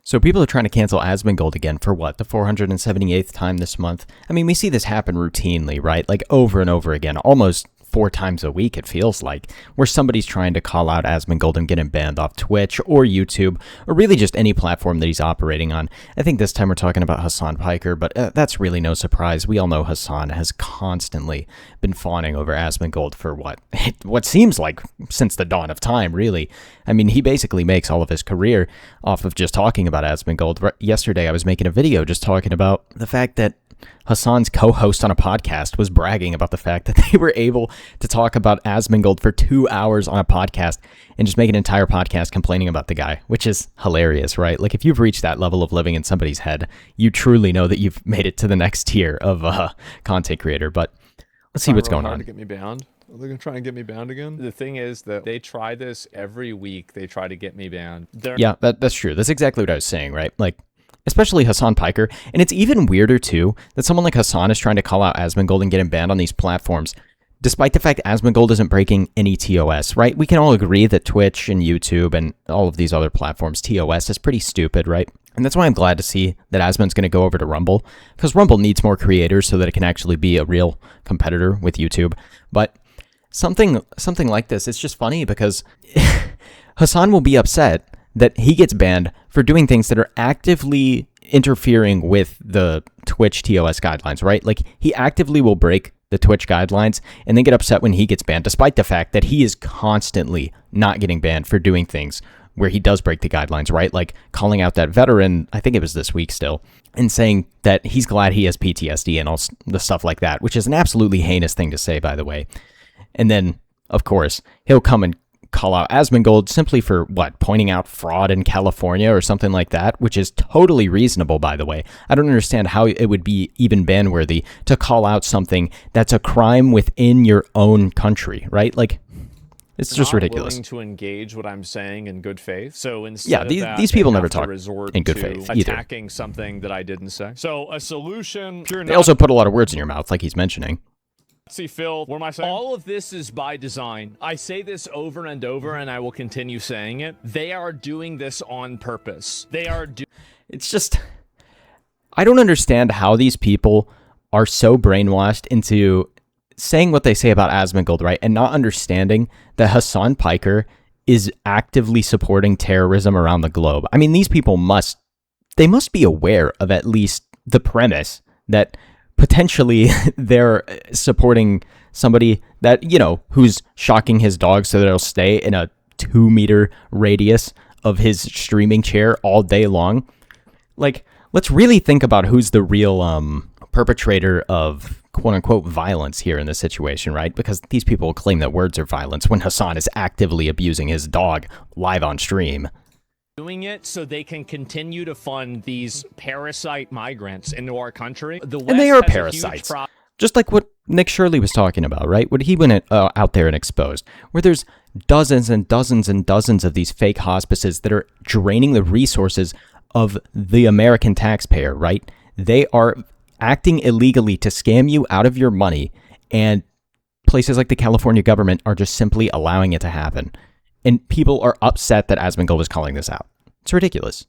So people are trying to cancel Asmongold again for what, the 478th time this month? I mean, we see this happen routinely, right? Like over and over again, almost 4 times a week, it feels like, where somebody's trying to call out Asmongold and get him banned off Twitch or YouTube, or really just any platform that he's operating on. I think this time we're talking about Hassan Piker, but that's really no surprise. We all know Hassan has constantly been fawning over Asmongold for what seems like since the dawn of time, really. I mean, he basically makes all of his career off of just talking about Asmongold. Yesterday, I was making a video just talking about the fact that Hassan's co-host on a podcast was bragging about the fact that they were able to talk about Asmongold for 2 hours on a podcast and just make an entire podcast complaining about the guy, which is hilarious, right? Like, if you've reached that level of living in somebody's head, you truly know that you've made it to the next tier of content creator. But let's see what's going on. To get me banned. Are they going to try and get me banned again? The thing is that they try this every week. They try to get me banned. Yeah, that's true. That's exactly what I was saying, right? Like, especially Hassan Piker. And it's even weirder, too, that someone like Hassan is trying to call out Asmongold and get him banned on these platforms, despite the fact Asmongold isn't breaking any TOS, right? We can all agree that Twitch and YouTube and all of these other platforms, TOS is pretty stupid, right? And that's why I'm glad to see that Asmon's going to go over to Rumble, because Rumble needs more creators so that it can actually be a real competitor with YouTube. But something like this, it's just funny because Hassan will be upset that he gets banned for doing things that are actively interfering with the Twitch TOS guidelines, right? Like, he actively will break the Twitch guidelines and then get upset when he gets banned, despite the fact that he is constantly not getting banned for doing things where he does break the guidelines, right? Like calling out that veteran, I think it was this week still, and saying that he's glad he has PTSD and all the stuff like that, which is an absolutely heinous thing to say, by the way. And then, of course, he'll come and call out Asmongold simply for, pointing out fraud in California or something like that, which is totally reasonable, by the way. I don't understand how it would be even ban-worthy to call out something that's a crime within your own country, right? Like, it's just ridiculous. Willing to engage what I'm saying in good faith. So instead these people never talk in good faith either. Attacking something that I didn't say. So a solution. They also put a lot of words in your mouth, like he's mentioning. See, Phil, what am I saying? All of this is by design. I say this over and over, and I will continue saying it. They are doing this on purpose. It's just, I don't understand how these people are so brainwashed into saying what they say about Asmongold, right? And not understanding that Hassan Piker is actively supporting terrorism around the globe. I mean, these people must be aware of at least the premise that potentially they're supporting somebody that, who's shocking his dog so that he'll stay in a 2-meter radius of his streaming chair all day long. Like, let's really think about who's the real perpetrator of quote-unquote violence here in this situation, right? Because these people claim that words are violence when Hassan is actively abusing his dog live on stream. Doing it so they can continue to fund these parasite migrants into our country. And they are parasites. Just like what Nick Shirley was talking about, right? What he went out there and exposed, where there's dozens and dozens and dozens of these fake hospices that are draining the resources of the American taxpayer, right? They are acting illegally to scam you out of your money, and places like the California government are just simply allowing it to happen. And people are upset that Asmongold is calling this out. It's ridiculous.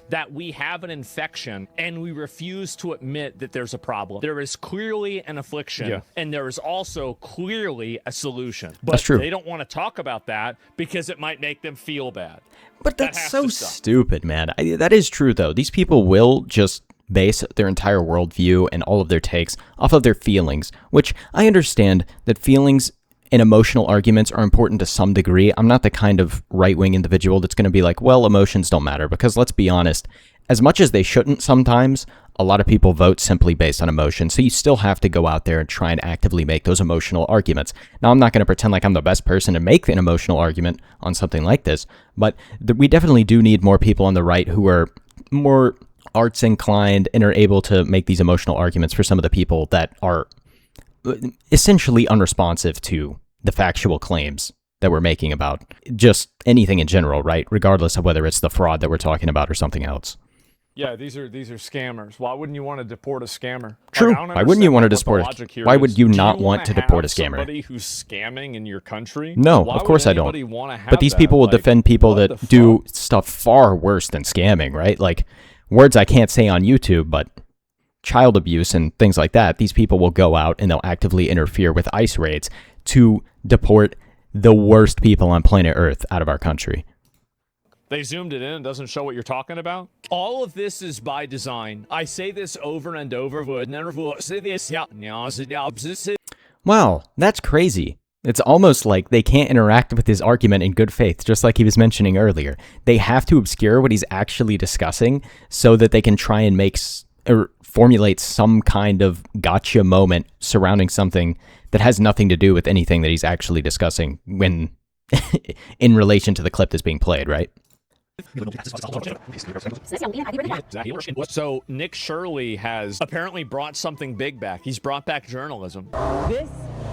That we have an infection and we refuse to admit that there's a problem. There is clearly an affliction, and there is also clearly a solution. But that's true. They don't want to talk about that because it might make them feel bad. But that's so stupid, man. That is true, though. These people will just base their entire worldview and all of their takes off of their feelings, which I understand that feelings and emotional arguments are important to some degree. I'm not the kind of right-wing individual that's going to be like, well, emotions don't matter, because let's be honest, as much as they shouldn't sometimes, a lot of people vote simply based on emotion, so you still have to go out there and try and actively make those emotional arguments. Now, I'm not going to pretend like I'm the best person to make an emotional argument on something like this, but we definitely do need more people on the right who are more arts inclined and are able to make these emotional arguments for some of the people that are essentially unresponsive to the factual claims that we're making about just anything in general, right? Regardless of whether it's the fraud that we're talking about or something else. Yeah, these are scammers. Why wouldn't you want to deport a scammer? True. Like, I don't Why wouldn't you understand, want to like, what the deport logic it? here Why is. would you Do not want wanna to deport a have scammer? Somebody who's scamming in your country? No, Why of course would I don't. anybody wanna have But these that? people will Like, defend people what that the do fuck? stuff far worse than scamming, right? Like words I can't say on YouTube, but child abuse and things like that. These people will go out and they'll actively interfere with ICE raids to deport the worst people on planet Earth out of our country. They zoomed it in and doesn't show what you're talking about. All of this is by design. I say this over and over. Wow, that's crazy. It's almost like they can't interact with his argument in good faith, just like he was mentioning earlier. They have to obscure what he's actually discussing so that they can try and or formulate some kind of gotcha moment surrounding something that has nothing to do with anything that he's actually discussing when in relation to the clip that's being played, right? So Nick Shirley has apparently brought something big back. He's brought back journalism. This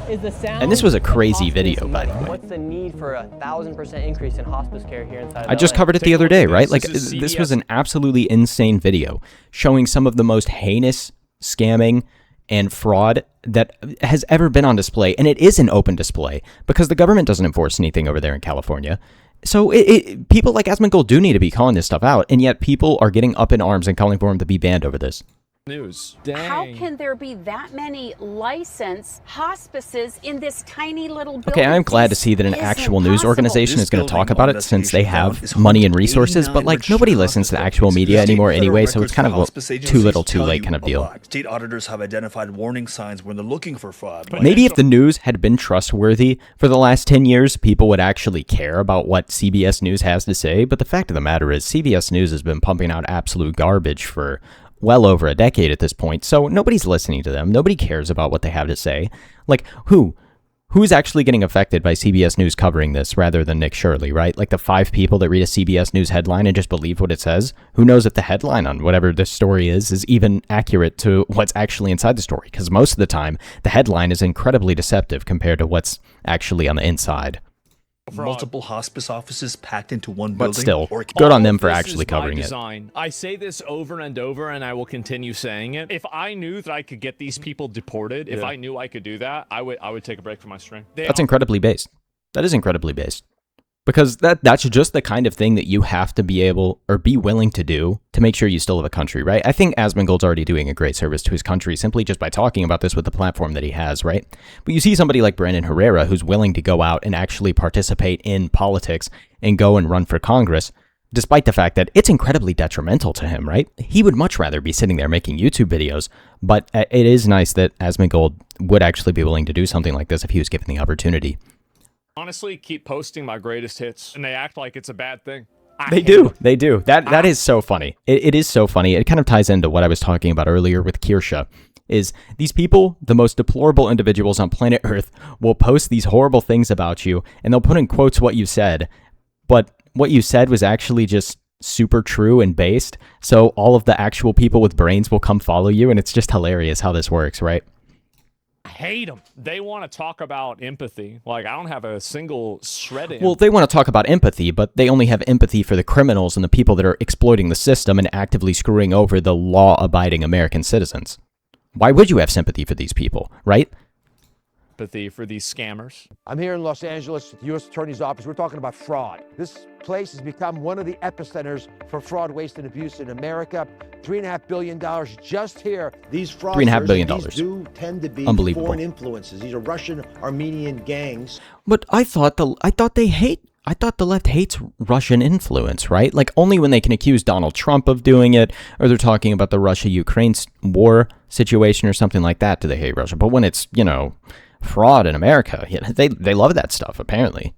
is the sound. And this was a crazy video, by the way. What's the need for a 1,000% increase in hospice care here inside of I just LA? covered it the other day, right? Like This is this was CBS. an absolutely insane video showing some of the most heinous scamming and fraud that has ever been on display. And it is an open display because the government doesn't enforce anything over there in California. So people like Asmongold do need to be calling this stuff out, and yet people are getting up in arms and calling for him to be banned over this. News. How Dang. can there be that many licensed hospices in this tiny little building? Okay, I'm glad to see that an This actual is news impossible. organization This is going to talk building about on it since they Investigation have Found is home money to and resources, but 89 like nobody registered listens to the hospital actual companies. media State anymore federal anyway, so records it's kind for of hospice a agencies too little too tell late you kind of a deal. lot. State auditors have identified warning signs when they're looking for fraud. Like Maybe if the news had been trustworthy for the last 10 years, people would actually care about what CBS News has to say. But the fact of the matter is CBS News has been pumping out absolute garbage for well over a decade at this point. So nobody's listening to them. Nobody cares about what they have to say. Like who's actually getting affected by CBS News covering this rather than Nick Shirley, right? Like the 5 people that read a CBS News headline and just believe what it says. Who knows if the headline on whatever this story is even accurate to what's actually inside the story? Because most of the time, the headline is incredibly deceptive compared to what's actually on the inside. multiple hospice offices packed into one But building. still, or good on All them of for this actually is by covering it. design. I say this over and over, and I will continue saying it. If I knew that I could get these people deported, if I knew I could do that, I would take a break from my stream. That's incredibly based. That is incredibly based. Because that's just the kind of thing that you have to be able or be willing to do to make sure you still have a country, right? I think Asmongold's already doing a great service to his country simply just by talking about this with the platform that he has, right? But you see somebody like Brandon Herrera who's willing to go out and actually participate in politics and go and run for Congress, despite the fact that it's incredibly detrimental to him, right? He would much rather be sitting there making YouTube videos, but it is nice that Asmongold would actually be willing to do something like this if he was given the opportunity. Honestly, keep posting my greatest hits, and they act like it's a bad thing. They do. They do. That is so funny. It is so funny. It kind of ties into what I was talking about earlier with Kirsha. Is these people, the most deplorable individuals on planet Earth, will post these horrible things about you, and they'll put in quotes what you said, but what you said was actually just super true and based, so all of the actual people with brains will come follow you, and it's just hilarious how this works, right? Hate them. They want to talk about empathy. Like, I don't have a single shred of Well, they want to talk about empathy, but they only have empathy for the criminals and the people that are exploiting the system and actively screwing over the law-abiding American citizens. Why would you have sympathy for these people, right? empathy for these scammers. I'm here in Los Angeles at the U.S. Attorney's Office. We're talking about fraud. This place has become one of the epicenters for fraud, waste, and abuse in America. $3.5 billion just here. These $3.5 billion. These do tend to be Unbelievable. foreign influences. These are Russian Armenian gangs. But I thought the left hates Russian influence, right? Like only when they can accuse Donald Trump of doing it, or they're talking about the Russia-Ukraine war situation or something like that, do they hate Russia? But when it's, fraud in America, they love that stuff, apparently.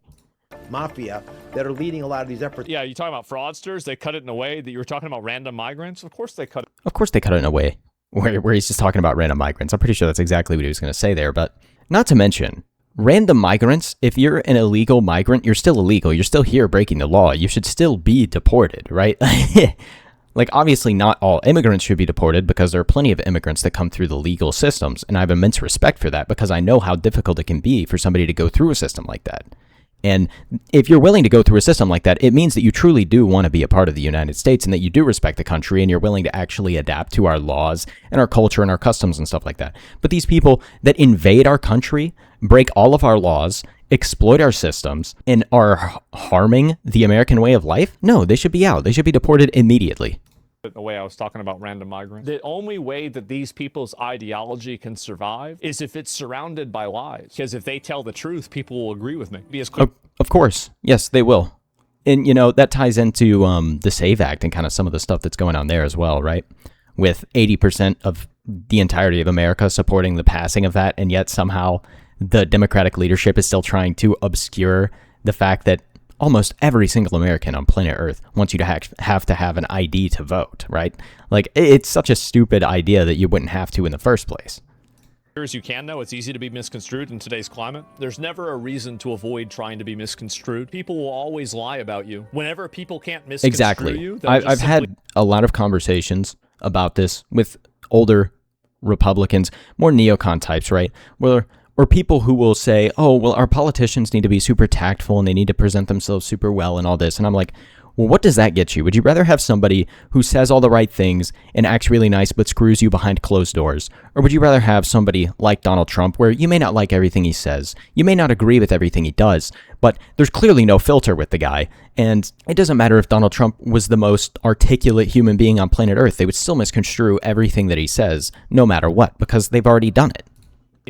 Mafia that are leading a lot of these efforts. Yeah, you talking about fraudsters? They cut it in a way that you were talking about random migrants? Of course they cut it. Of course they cut it in a way where he's just talking about random migrants. I'm pretty sure that's exactly what he was going to say there, but not to mention, random migrants, if you're an illegal migrant, you're still illegal. You're still here breaking the law. You should still be deported, right? Like, obviously not all immigrants should be deported because there are plenty of immigrants that come through the legal systems, and I have immense respect for that because I know how difficult it can be for somebody to go through a system like that. And if you're willing to go through a system like that, it means that you truly do want to be a part of the United States and that you do respect the country and you're willing to actually adapt to our laws and our culture and our customs and stuff like that. But these people that invade our country, break all of our laws, exploit our systems, and are harming the American way of life, no, they should be out. They should be deported immediately. The way I was talking about random migrants. The only way that these people's ideology can survive is if it's surrounded by lies. Because if they tell the truth, people will agree with me. Be as clear. Of course. Yes, they will. And, you know, that ties into the SAVE Act and kind of some of the stuff that's going on there as well, right? With 80% of the entirety of America supporting the passing of that, and yet somehow the Democratic leadership is still trying to obscure the fact that almost every single American on planet Earth wants you to have to have an ID to vote, right? Like, it's such a stupid idea that you wouldn't have to in the first place. As you can know, it's easy to be misconstrued in today's climate. There's never a reason to avoid trying to be misconstrued. People will always lie about you. Whenever people can't misconstrue you, I've had a lot of conversations about this with older Republicans, more neocon types, right? Or people who will say, oh, well, our politicians need to be super tactful and they need to present themselves super well and all this. And I'm like, well, what does that get you? Would you rather have somebody who says all the right things and acts really nice but screws you behind closed doors? Or would you rather have somebody like Donald Trump where you may not like everything he says, you may not agree with everything he does, but there's clearly no filter with the guy, and it doesn't matter if Donald Trump was the most articulate human being on planet Earth, they would still misconstrue everything that he says, no matter what, because they've already done it.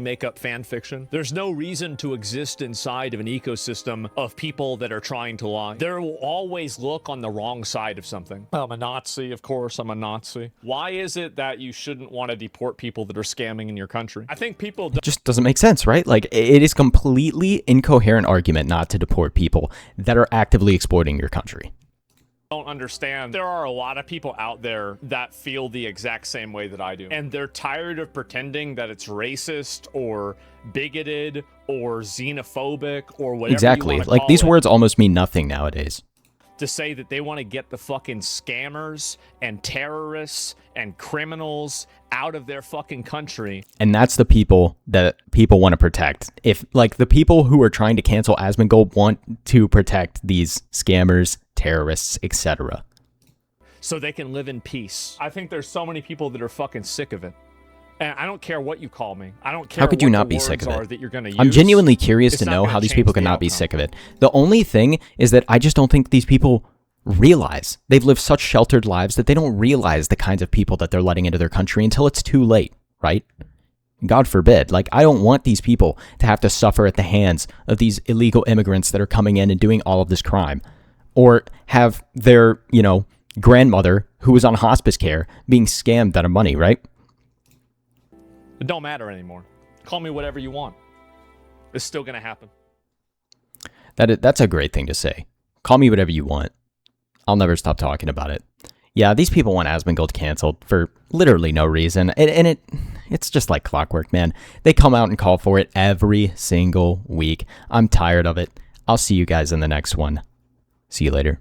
Make up fan fiction. There's no reason to exist inside of an ecosystem of people that are trying to lie. There will always look on the wrong side of something. I'm a Nazi, of course, I'm a Nazi. Why is it that you shouldn't want to deport people that are scamming in your country? I think people It just doesn't make sense, right? Like, it is completely incoherent argument not to deport people that are actively exploiting your country. Don't understand. There are a lot of people out there that feel the exact same way that I do. And they're tired of pretending that it's racist or bigoted or xenophobic or whatever. Exactly. You want to Like, call these it, words almost mean nothing nowadays. to say that they want to get the fucking scammers and terrorists and criminals out of their fucking country. And that's the people that people want to protect. If, like, the people who are trying to cancel Asmongold want to protect these scammers, terrorists, etc. So they can live in peace. I think there's so many people that are fucking sick of it. And I don't care what you call me. I don't care. How could you what not the be sick of words are it? that you're gonna use. I'm genuinely curious to It's not know gonna how these change people the cannot be outcome. sick of it. The only thing is that I just don't think these people realize they've lived such sheltered lives that they don't realize the kinds of people that they're letting into their country until it's too late, right? God forbid. Like, I don't want these people to have to suffer at the hands of these illegal immigrants that are coming in and doing all of this crime. Or have their, grandmother who was on hospice care being scammed out of money, right? It don't matter anymore. Call me whatever you want. It's still gonna happen. That's a great thing to say. Call me whatever you want. I'll never stop talking about it. Yeah, these people want Asmongold canceled for literally no reason. And it's just like clockwork, man. They come out and call for it every single week. I'm tired of it. I'll see you guys in the next one. See you later.